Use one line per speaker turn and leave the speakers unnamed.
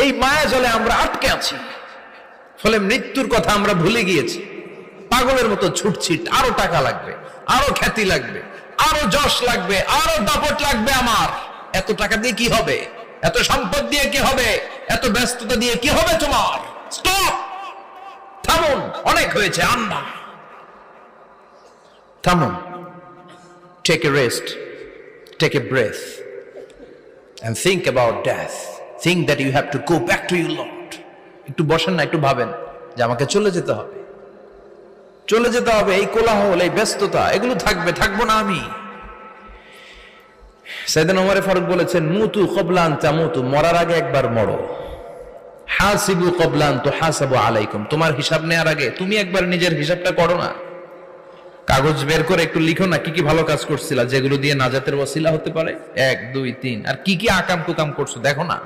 এই মায়া জলে আমরা আটকে আছি, ফলে মৃত্যুর কথা আমরা ভুলে গিয়েছি। পাগলের মতো ছুটছিট, আরো টাকা লাগবে, আরো খ্যাতি লাগবে, আরো যশ লাগবে, আরো দাপট লাগবে আমার। এত টাকা দিয়ে কি হবে? এত সম্পদ দিয়ে কি হবে? এত ব্যস্ততা দিয়ে কি হবে তোমার? স্টপ, থামুন, অনেক হয়েছে, আন্না, থামুন। Take a rest, take a breath and think about death. Think that you have to go back to your Lord. একটু বসেন না, একটু ভাবেন যে আমাকে চলে যেতে হবে, চলে যেতে হবে। এই কোলাহল, এই ব্যস্ততা, এগুলো থাকবে, থাকবো না আমি। সাইয়েদনা ওমর ফারুক বলেছেন, মুতু ক্বাবলা আন তামুতু, মরার আগে একবার মরো। হাসিবু ক্বাবলা আন তুহাসাবু আলাইকুম, তোমার হিসাব নেওয়ার আগে তুমি একবার নিজের হিসাবটা করো না। কাগজ বের করে একটু লিখো না কি কি ভালো কাজ করছিলা, যেগুলো দিয়ে নাজাতের ওয়াসিলা হতে পারে। 1 2 3, আর কি কি আকাম কুকাম করছো দেখো না।